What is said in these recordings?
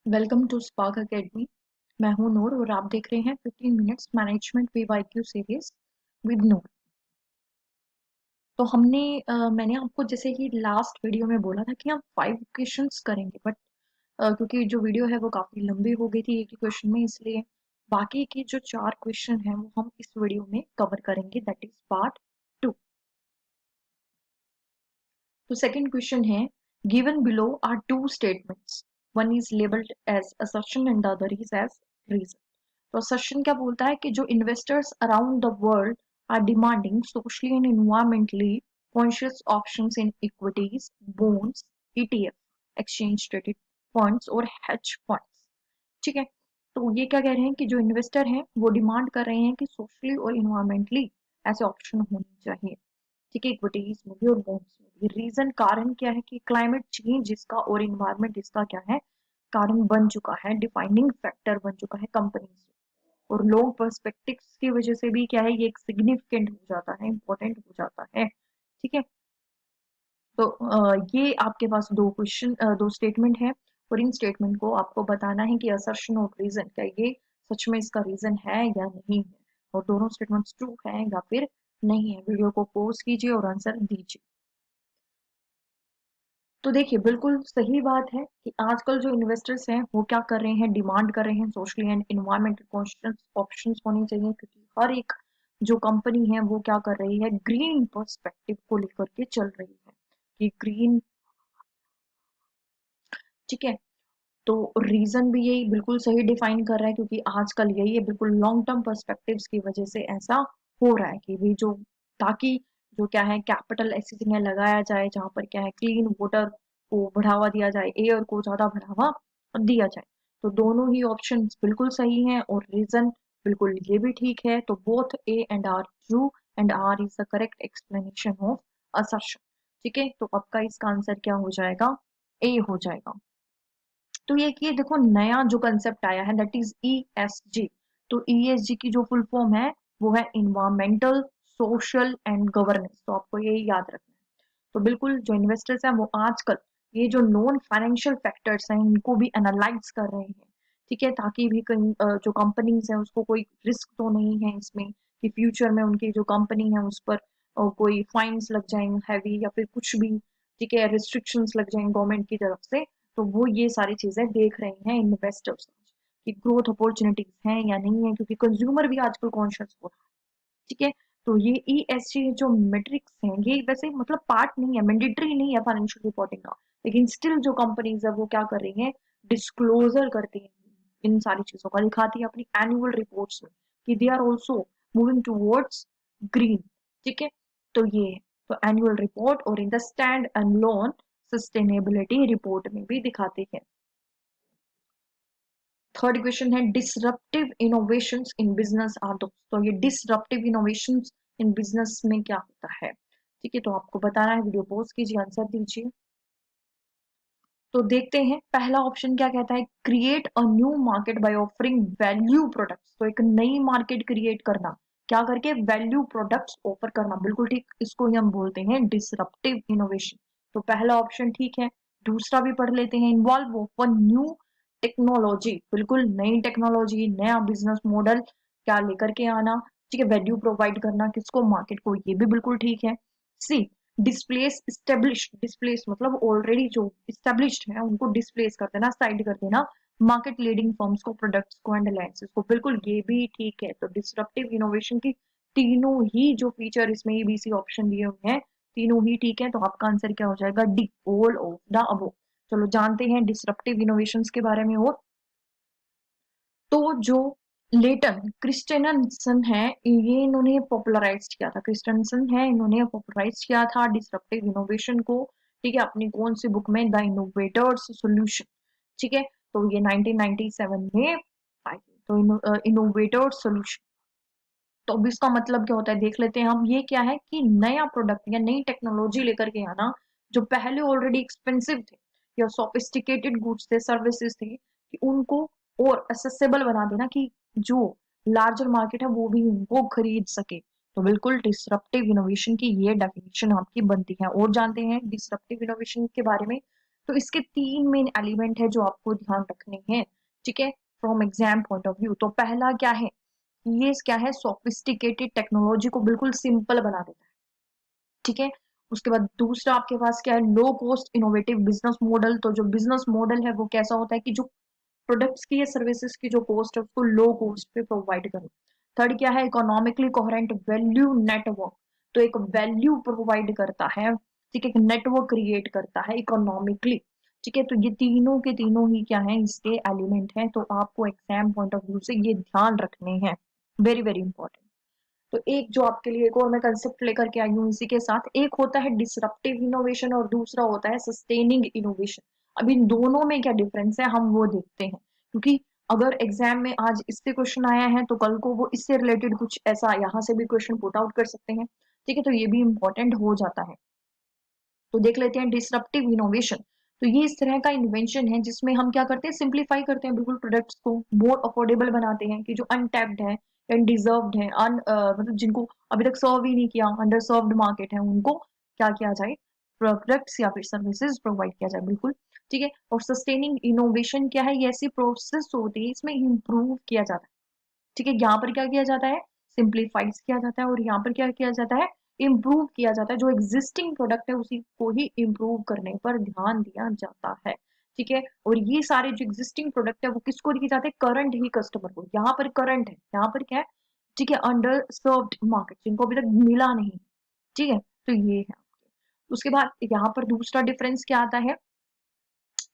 Welcome to spark academy. मैं हूं नूर और आप देख रहे हैं 15 minutes management PYQ series with Noor. तो मैंने आपको जैसे कि लास्ट वीडियो में बोला था कि हम 5 क्वेश्चंस करेंगे, बट क्योंकि जो वीडियो है वो काफी लंबी हो गई थी एक ही क्वेश्चन में, इसलिए बाकी की जो 4 क्वेश्चन हैं वो हम इस वीडियो में कवर करेंगे, दैट इज पार्ट 2। तो सेकंड क्वेश्चन है, given below are two statements, one is labelled as assertion and the other is as reason. तो assertion क्या बोलता है कि जो investors around the world are demanding socially and environmentally conscious options in equities, bonds, ETF, exchange traded funds और hedge funds. ठीक है, तो ये क्या कह रहे हैं कि जो इन्वेस्टर हैं वो डिमांड कर रहे हैं कि सोशली और इन्वायरमेंटली ऐसे ऑप्शन होने चाहिए। ठीक है, इक्विटीज में भी और बॉन्ड्स में भी। रीजन, कारण क्या है कि क्लाइमेट चेंज इसका और इन्वायरमेंट इसका क्या है, कारण बन चुका है, डिफाइनिंग फैक्टर बन चुका है कंपनीज। और लॉन्ग पर्सपेक्टिव्स की वजह से भी क्या है, ये एक सिग्निफिकेंट हो जाता है, इंपॉर्टेंट हो जाता है। ठीक है, तो ये आपके पास दो स्टेटमेंट है और इन स्टेटमेंट को आपको बताना है कि असर्शन और रीजन, क्या ये सच में इसका रीजन है या नहीं है, और दोनों स्टेटमेंट्स ट्रू है या फिर नहीं है। वीडियो को पॉज कीजिए और आंसर दीजिए। तो देखिए, बिल्कुल सही बात है कि आजकल जो इन्वेस्टर्स हैं वो क्या कर रहे हैं, डिमांड कर रहे हैं socially and environmental conscious options होने चाहिए, क्योंकि हर एक जो कंपनी है वो क्या कर रही है, ग्रीन पर्सपेक्टिव को लेकर के चल रही है कि ग्रीन। ठीक है, तो रीजन भी यही बिल्कुल सही डिफाइन कर रहा है, क्योंकि आजकल यही है, बिल्कुल लॉन्ग टर्म पर्सपेक्टिव्स की वजह से ऐसा हो रहा है कि भी जो, ताकि जो क्या है, कैपिटल ऐसी जगह लगाया जाए जहां पर क्या है, क्लीन वाटर को बढ़ावा दिया जाए, एयर को ज्यादा बढ़ावा दिया जाए। तो दोनों ही ऑप्शंस बिल्कुल सही हैं और रीजन बिल्कुल ये भी ठीक है। तो both A and R true and R is the correct explanation of assertion. ठीक है, तो आपका इसका आंसर क्या हो जाएगा, ए हो जाएगा। तो ये देखो, नया जो कंसेप्ट आया है दैट इज ईएसजी। तो ईएसजी की जो फुल फॉर्म है वो है इन्वायरमेंटल, सोशल एंड गवर्नेंस। तो आपको ये याद रखना है। तो बिल्कुल जो इन्वेस्टर्स हैं वो आजकल ये जो नॉन फाइनेंशियल फैक्टर्स हैं इनको भी एनालाइज कर रहे हैं। ठीक है, ताकि भी कहीं जो कंपनीज हैं उसको कोई रिस्क तो नहीं है इसमें कि फ्यूचर में उनकी जो कंपनी है उस पर कोई फाइन्स लग जाएंगे हैवी, या फिर कुछ भी, ठीक है, रिस्ट्रिक्शंस लग जाएंगे गवर्नमेंट की तरफ से। तो वो ये सारी चीजें देख रहे हैं इन्वेस्टर्स कि ग्रोथ अपॉर्चुनिटीज हैं या नहीं है, क्योंकि कंज्यूमर भी आजकल कॉन्शियस हो रहा है। ठीक है, तो ये ईएसजी जो मेट्रिक्स हैं ये वैसे मतलब पार्ट नहीं है, मैंडेटरी नहीं है फाइनेंशियल रिपोर्टिंग का, लेकिन स्टिल जो कंपनीज है वो क्या कर रही है, डिस्क्लोजर करती है, इन सारी चीजों का दिखाती है अपनी एनुअल रिपोर्ट्स में कि they are also moving towards green. ठीक है, तो ये है। तो एनुअल रिपोर्ट और in the standalone sustainability report में भी दिखाते हैं। थर्ड क्वेश्चन है, disruptive innovations in business are दो। तो ये डिसरप्टिव इनोवेशंस इन बिजनेस में क्या होता है, ठीक है, तो आपको बताना है, वीडियो पॉज कीजिए, आंसर दीजिए। तो देखते हैं पहला ऑप्शन क्या कहता है, create a new market by offering value products. तो एक नई मार्केट क्रिएट करना, क्या करके, वैल्यू प्रोडक्ट्स ऑफर करना, बिल्कुल ठीक, इसको ही हम बोलते हैं डिसरप्टिव इनोवेशन। तो पहला ऑप्शन ठीक है। दूसरा भी पढ़ लेते हैं, इन्वॉल्व ऑफ न्यू टेक्नोलॉजी, बिल्कुल नई टेक्नोलॉजी, नया बिजनेस मॉडल क्या लेकर के आना। ठीक है, वैल्यू प्रोवाइड करना किसको, मार्केट को, ये भी बिल्कुल ठीक है। सी, डिस्प्लेस स्टेब्लिश, डिस्प्लेस मतलब ऑलरेडी जो स्टेब्लिश्ड है उनको डिस्प्लेस कर देना, साइड कर देना मार्केट लीडिंग फर्म्स को, प्रोडक्ट्स को एंड अलायंसेस को, बिल्कुल ये भी ठीक है। तो डिसरप्टिव इनोवेशन की तीनों ही जो फीचर इसमें एबीसी ऑप्शन दिए हुए हैं तीनों ही ठीक है। तो आपका आंसर क्या हो जाएगा, D, all of the above. चलो जानते हैं डिसरप्टिव इनोवेशंस के बारे में और। तो जो लेटन क्रिस्टेनसन है, ये इन्होंने पॉपुलराइज किया था, क्रिस्टेनसन है, इन्होंने पॉपुलराइज किया था डिसरप्टिव इनोवेशन को। ठीक है, अपनी कौन सी बुक में, द इनोवेटर्स सॉल्यूशन। ठीक है, तो ये 1997 में आई थी। तो इनोवेटर्स सॉल्यूशन, तो अब इसका मतलब क्या होता है देख लेते हैं हम। ये क्या है कि नया प्रोडक्ट या नई टेक्नोलॉजी लेकर के आना, जो पहले ऑलरेडी एक्सपेंसिव थे या सोफिस्टिकेटेड गुड्स थे, सर्विसेज थे, कि उनको और एक्सेसिबल बना देना कि जो लार्जर मार्केट है वो भी उनको खरीद सके। तो बिल्कुल डिसरप्टिव इनोवेशन की ये डेफिनेशन आपकी बनती है। और जानते हैं डिसरप्टिव इनोवेशन के बारे में, तो इसके 3 मेन एलिमेंट है जो आपको ध्यान रखने हैं, ठीक है, from exam point of view. तो पहला क्या है, ये क्या है, सोफिस्टिकेटेड टेक्नोलॉजी को बिल्कुल सिंपल बना देता है, ठीक है। उसके बाद दूसरा आपके पास क्या है, low cost innovative business model. तो जो बिजनेस मॉडल है वो कैसा होता है कि जो प्रोडक्ट्स की या सर्विसेज की जो कॉस्ट है उसको लो कॉस्ट पे प्रोवाइड करो। थर्ड क्या है, इकोनॉमिकली कोहेरेंट वैल्यू नेटवर्क। तो एक वैल्यू प्रोवाइड करता है, ठीक है, एक नेटवर्क क्रिएट करता है इकोनॉमिकली, ठीक है। तो ये तीनों के तीनों ही क्या है, इसके एलिमेंट हैं। तो आपको एग्जाम पॉइंट ऑफ व्यू से ये ध्यान रखने हैं, वेरी वेरी इंपॉर्टेंट। तो एक जो आपके लिए एक और मैं कंसेप्ट लेकर के आई हूँ इसी के साथ, एक होता है डिसरप्टिव इनोवेशन और दूसरा होता है सस्टेनिंग इनोवेशन। अब इन दोनों में क्या डिफरेंस है हम वो देखते हैं, क्योंकि अगर एग्जाम में आज इससे क्वेश्चन आया है तो कल को वो इससे रिलेटेड कुछ ऐसा यहाँ से भी क्वेश्चन पुट आउट कर सकते हैं, ठीक है। तो ये भी इंपॉर्टेंट हो जाता है। तो देख लेते हैं डिसरप्टिव इनोवेशन। तो ये इस तरह का इन्वेंशन है जिसमें हम क्या करते हैं, सिंप्लीफाई करते हैं बिल्कुल प्रोडक्ट्स को, मोर अफोर्डेबल बनाते हैं कि जो अनटैप्ड है, अनडिजर्व्ड है, मतलब जिनको अभी तक सर्व ही नहीं किया, अंडर सर्व्ड मार्केट है, उनको क्या किया जाए, प्रोडक्ट्स या फिर सर्विसेज प्रोवाइड किया जाए, बिल्कुल, ठीक है। और सस्टेनिंग इनोवेशन क्या है, ये ऐसी प्रोसेस होती है, इसमें इम्प्रूव किया जाता है, ठीक है। यहाँ पर क्या किया जाता है, सिंप्लीफाइड किया जाता है, और यहाँ पर क्या किया जाता है, इम्प्रूव किया जाता है। जो एग्जिस्टिंग प्रोडक्ट है उसी को ही इम्प्रूव करने पर ध्यान दिया जाता है, ठीक है। और ये सारे जो एग्जिस्टिंग प्रोडक्ट है वो किसको दिए जाते हैं, करंट ही कस्टमर को। यहाँ पर करंट है, यहाँ पर क्या है, ठीक है, अंडर सर्व्ड मार्केट, जिनको अभी तक मिला नहीं, ठीक है। तो ये है। उसके बाद यहाँ पर दूसरा डिफरेंस क्या आता है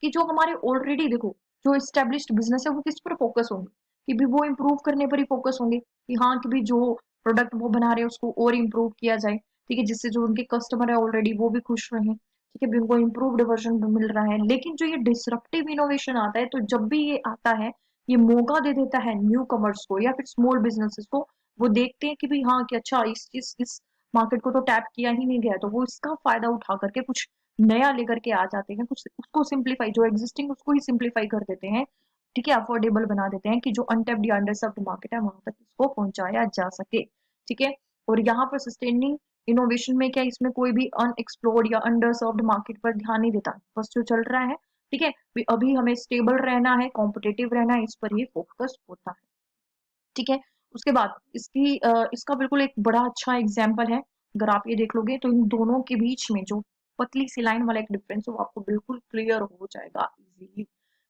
कि जो हमारे ऑलरेडी देखो जो एस्टेब्लिश्ड बिजनेस है वो किस पर फोकस होंगे, कि भी वो इम्प्रूव करने पर ही फोकस होंगे, कि हाँ कि भी जो प्रोडक्ट वो बना रहे हैं उसको और इम्प्रूव किया जाए, ठीक है, जिससे जो उनके कस्टमर है ऑलरेडी वो भी खुश रहे, ठीक है, भी उनको इम्प्रूव्ड वर्जन मिल रहा है। लेकिन जो ये डिसरप्टिव इनोवेशन आता है, तो जब भी ये आता है, ये मौका दे देता है न्यू कमर्स को या फिर स्मॉल बिजनेसेस को। वो देखते हैं कि भाई हाँ कि अच्छा इस मार्केट को तो टैप किया ही नहीं गया है, तो वो इसका फायदा उठा करके कुछ नया लेकर के आ जाते हैं, कुछ उसको सिंप्लीफाई, जो एग्जिस्टिंग उसको ही सिंप्लीफाई कर देते हैं, ठीक है, अफोर्डेबल बना देते हैं कि जो अनटेप्ड या अंडरसर्व्ड मार्केट है वहां तक इसको पहुंचाया जा सके, ठीक है। और यहाँ पर सस्टेनिंग इनोवेशन में क्या, इसमें कोई भी अनएक्सप्लोर्ड या अंडरसर्व्ड मार्केट पर ध्यान नहीं देता, बस जो चल रहा है, ठीक है, अभी हमें स्टेबल रहना है, कॉम्पिटेटिव रहना है, इस पर ही फोकस होता है, ठीक है। उसके बाद इसका बिल्कुल एक बड़ा अच्छा एग्जाम्पल है, अगर आप ये देख लोगे तो इन दोनों के बीच में जो पतली सी लाइन वाला एक डिफरेंस है वो आपको बिल्कुल क्लियर हो जाएगा इजीली,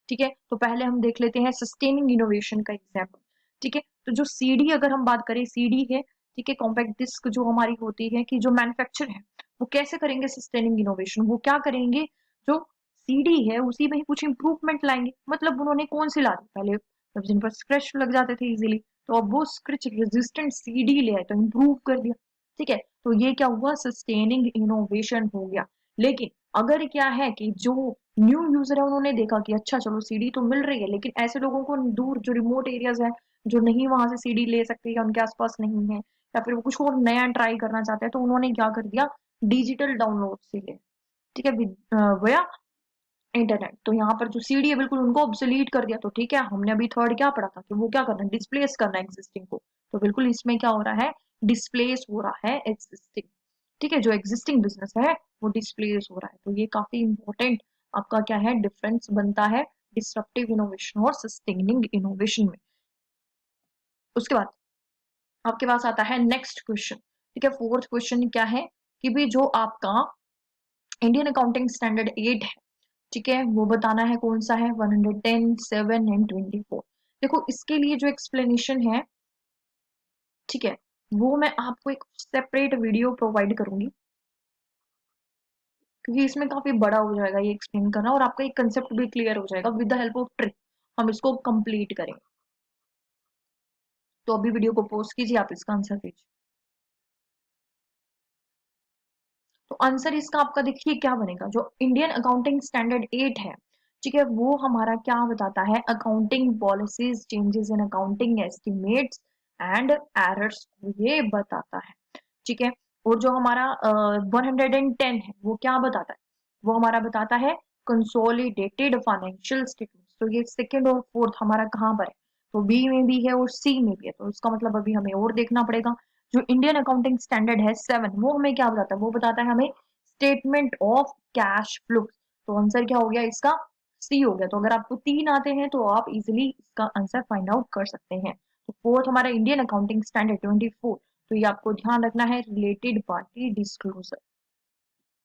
ठीक है। तो पहले हम देख लेते हैं सस्टेनिंग इनोवेशन का एग्जाम्पल, ठीक है। तो जो सीडी अगर हम बात करें, सीडी है, ठीक है, कॉम्पैक्ट डिस्क जो हमारी होती है, कि जो मैन्युफैक्चर है वो कैसे करेंगे सस्टेनिंग इनोवेशन, वो क्या करेंगे, जो सीडी है उसी में ही कुछ इंप्रूवमेंट लाएंगे। मतलब उन्होंने कौन सी ला दी, पहले जब जिन पर स्क्रैच लग जाते थे इजीली, तो अब वो स्क्रैच रेजिस्टेंट सीडी ले आए, तो इम्प्रूव कर दिया, ठीक है। तो ये क्या हुआ, सस्टेनिंग इनोवेशन हो गया। लेकिन अगर क्या है कि जो न्यू यूजर है उन्होंने देखा कि अच्छा चलो सीडी तो मिल रही है, लेकिन ऐसे लोगों को दूर जो रिमोट एरियाज है, जो नहीं वहां से सीडी ले सकते या उनके आसपास नहीं है, या फिर वो कुछ और नया ट्राई करना चाहते हैं, तो उन्होंने क्या कर दिया, डिजिटल डाउनलोड से ले, ठीक है, वया इंटरनेट। तो यहाँ पर जो सीडी है बिल्कुल उनको ऑब्सोलीट कर दिया। तो ठीक है, हमने अभी थर्ड क्या पढ़ा था कि वो क्या करना है, डिस्प्लेस करना है एग्जिस्टिंग को। तो बिल्कुल इसमें क्या हो रहा है, डिस्प्लेस हो रहा है एग्जिस्टिंग, ठीक है, जो एग्जिस्टिंग बिजनेस है वो डिस्प्लेस हो रहा है। तो ये काफी इंपॉर्टेंट आपका क्या है, डिफरेंस बनता है डिस्ट्रप्टिव इनोवेशन और सस्टेनिंग इनोवेशन में। उसके बाद आपके पास आता है नेक्स्ट क्वेश्चन, ठीक है, फोर्थ क्वेश्चन क्या है, कि भी जो आपका इंडियन अकाउंटिंग स्टैंडर्ड 8 है, ठीक है, वो बताना है कौन सा है, 110, 7 एंड 24। देखो इसके लिए जो एक्सप्लेनेशन है, ठीक है, वो मैं आपको एक सेपरेट वीडियो प्रोवाइड करूंगी, क्योंकि इसमें काफी बड़ा हो जाएगा ये एक्सप्लेन करना, और आपका एक कंसेप्ट भी क्लियर हो जाएगा with the help of trick, हम इसको कंप्लीट करेंगे। तो अभी वीडियो को पॉज कीजिए, आप इसका आंसर दीजिए। तो आंसर इसका आपका देखिए क्या बनेगा, जो इंडियन अकाउंटिंग स्टैंडर्ड 8 है, ठीक है, वो हमारा क्या बताता है, accounting policies, changes in accounting estimates and errors को ये बताता है, ठीक है। और जो हमारा 110 है वो क्या बताता है, वो हमारा बताता है कंसोलिडेटेड फाइनेंशियल स्टेटमेंट्स। तो ये सेकंड और फोर्थ हमारा कहाँ पर है, तो बी में भी है और सी में भी है, तो इसका मतलब अभी हमें और देखना पड़ेगा। जो इंडियन अकाउंटिंग स्टैंडर्ड है 7, वो हमें क्या बताता है, वो बताता है हमें स्टेटमेंट ऑफ कैश फ्लो। तो आंसर क्या हो गया इसका? सी हो गया। तो अगर आपको 3 आते हैं तो आप इजिली इसका आंसर फाइंड आउट कर सकते हैं। तो फोर्थ हमारा इंडियन अकाउंटिंग स्टैंडर्ड 24, तो ये आपको ध्यान रखना है, related party disclosure.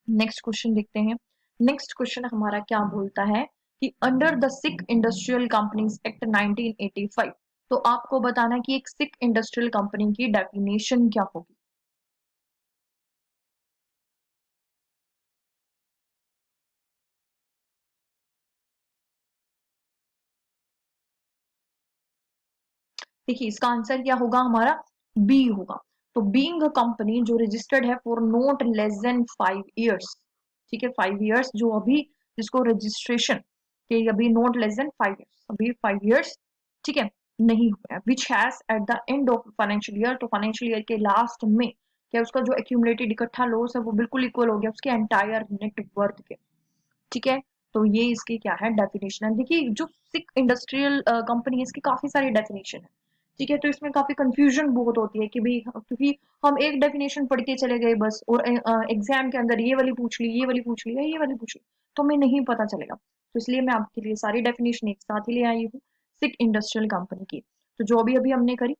Next question देखते हैं। नेक्स्ट क्वेश्चन हमारा क्या बोलता है कि under the sick industrial companies act 1985, तो आपको बताना है कि एक सिक इंडस्ट्रियल कंपनी की डेफिनेशन क्या होगी। देखिए इसका आंसर क्या होगा हमारा? बी होगा। तो बीइंग अ कंपनी जो रजिस्टर्ड है for not less than 5 years, ठीक है 5 इयर्स जो अभी जिसको रजिस्ट्रेशन के अभी नॉट लेस देन 5 इयर्स, अभी 5 इयर्स ठीक है नहीं हुआ है, which has at the end of financial year, तो फाइनेंशियल ईयर के लास्ट में क्या उसका जो एक्यूमुलेटेड इकट्ठा लॉस है वो बिल्कुल इक्वल हो गया उसके एंटायर नेट वर्थ के, ठीक है। तो ये इसकी क्या है डेफिनेशन है। देखिए जो सिक इंडस्ट्रियल कंपनी है इसकी काफी सारी डेफिनेशन है, ठीक है। तो इसमें काफी कंफ्यूजन बहुत होती है कि भाई क्योंकि हम एक डेफिनेशन पढ़ के चले गए बस और एग्जाम के अंदर ये वाली पूछ ली, ये वाली पूछ ली या ये वाली पूछ ली, तो हमें नहीं पता चलेगा। तो इसलिए मैं आपके लिए सारी डेफिनेशन एक साथ ही ले आई हूँ सिक इंडस्ट्रियल कंपनी की। तो जो भी अभी हमने करी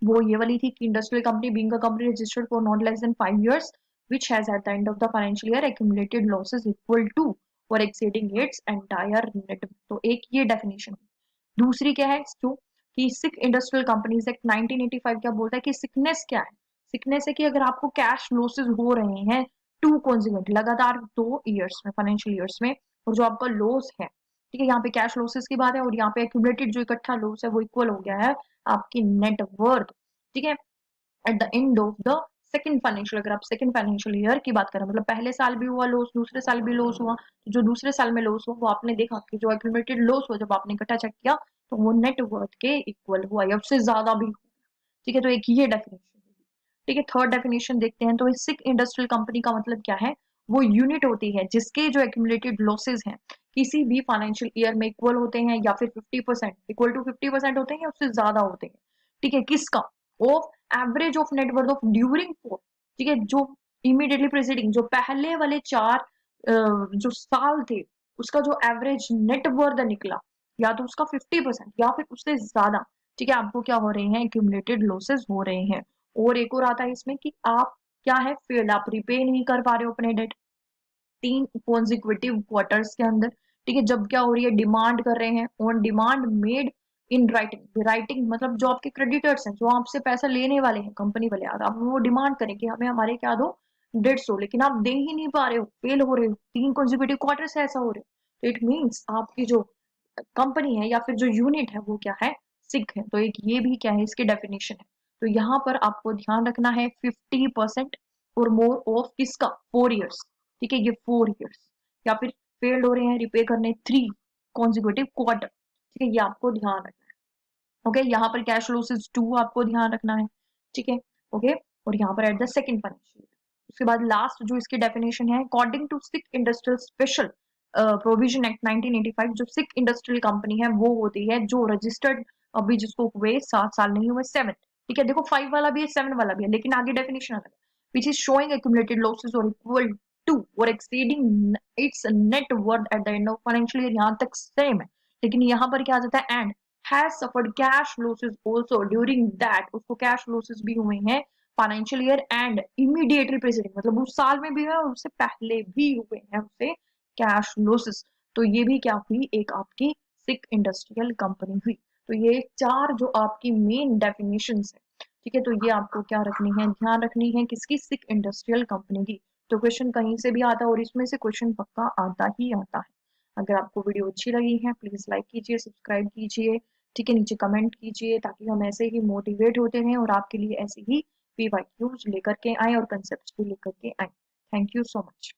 वो ये वाली थी कि industrial company being a company registered for not less than 5 years which has at the end of the financial year accumulated losses equal to or exceeding its entire net, तो एक ये डेफिनेशन। दूसरी क्या है जो कि सिक इंडस्ट्रियल कंपनीज एक्ट 1985 क्या बोलता है कि सिकनेस क्या है? सिकनेस है कि अगर आपको कैश लॉसेस हो रहे हैं टू कॉन्जिक्वेंट लगातार 2 इयर्स में फाइनेंशियल ईयर्स में, और जो आपका लॉस है ठीक है यहाँ पे कैश लॉसेस की बात है और यहाँ पे एक्यूमुलेटेड जो इकट्ठा लॉस है वो इक्वल हो गया है आपकी नेट वर्थ, ठीक है, at the end of the second financial, अगर आप सेकंड फाइनेंशियल ईयर की बात करें मतलब पहले साल भी हुआ लॉस दूसरे साल भी लॉस हुआ, तो जो दूसरे साल में लॉस हुआ वो आपने देखा कि जो एक्यूमुलेटेड लॉस हुआ जब आपने इकट्ठा चेक किया तो वो नेट वर्थ के इक्वल हुआ या उससे ज्यादा भी, ठीक है। तो एक ये डेफिनेशन, ठीक है। थर्ड डेफिनेशन देखते हैं। तो सिक इंडस्ट्रियल कंपनी का मतलब क्या है? वो यूनिट होती है जिसके जो एक्यूमुलेटेड लॉसेस हैं किसी भी फाइनेंशियल ईयर में इक्वल होते हैं या फिर 50% इक्वल टू 50% होते हैं या उससे ज्यादा होते हैं, ठीक है। किसका? Of average of net worth of during four, ठीक है, जो इमीडिएटली प्रेसिडिंग जो पहले वाले 4 जो साल थे उसका जो एवरेज नेटवर्थ निकला या तो उसका 50% या फिर उससे ज्यादा, ठीक है, आपको क्या हो रहे हैं एक्यूमुलेटेड लॉसेस हो रहे हैं। और एक और आता है इसमें कि आप क्या है फेल्ड, आप रिपे नहीं कर पा रहे हो अपने डेट 3 कॉन्जिक्यूटिव क्वार्टर्स के अंदर, ठीक है। जब क्या हो रही है डिमांड कर रहे हैं on demand made in writing, writing मतलब जो आपके क्रेडिटर्स हैं जो आपसे पैसा लेने वाले हैं कंपनी वाले, आप वो डिमांड करें कि हमें हमारे क्या दो 150, लेकिन आप दे ही नहीं पा रहे हो, फेल हो रहे हो 3 कॉन्जिक्यूटिव क्वार्टर से ऐसा हो रहा है, तो इट मीन्स आपकी जो कंपनी है या फिर जो यूनिट है वो क्या है सिक है। तो एक ये भी क्या है इसके डेफिनेशन है। तो यहाँ पर आपको ध्यान रखना है 50% और मोर ऑफ किसका 4 इयर्स, ठीक है, ये 4 इयर्स या फिर फेल्ड हो रहे हैं रिपे करने 3 कॉन्जिक्यूटिव क्वार्टर, ठीक है, ये आपको ध्यान रखना है। ओके यहाँ पर कैश लॉसेस 2 आपको ध्यान रखना है, ठीक है। ओके और यहाँ पर एट द सेकंड फाइनेंशियल, उसके बाद लास्ट जो इसकी डेफिनेशन है according to sick industrial special provision act 1985, जो सिक इंडस्ट्रियल कंपनी है वो होती है जो रजिस्टर्ड अभी जिसको हुए 7 साल नहीं हुए 7, ठीक है। देखो 5 वाला भी है 7 वाला भी है लेकिन आगे डेफिनेशन अलग है, which is showing accumulated losses और इक्वल टू और exceeding it's net worth at the end of financial year, यहाँ तक सेम है लेकिन यहाँ पर क्या आ जाता है and has suffered cash losses also during that, उसको कैश लॉसेस भी हुए हैं financial year and immediately president मतलब उस साल में भी हुए और उससे पहले भी हुए हैं उससे कैश लॉसेस, तो ये भी क्या हुई एक आपकी सिक इंडस्ट्रियल कंपनी हुई। तो ये 4 जो आपकी मेन डेफिनेशन है, ठीक है, तो ये आपको क्या रखनी है ध्यान रखनी है किसकी सिक इंडस्ट्रियल कंपनी की। तो क्वेश्चन कहीं से भी आता है और इसमें से क्वेश्चन पक्का आता ही आता है। अगर आपको वीडियो अच्छी लगी है प्लीज लाइक कीजिए सब्सक्राइब कीजिए, ठीक है, नीचे कमेंट कीजिए ताकि हम ऐसे ही मोटिवेट होते रहें और आपके लिए ऐसे ही पीवाईक्यूज लेकर के आए और कंसेप्ट भी लेकर के आए। Thank you so much.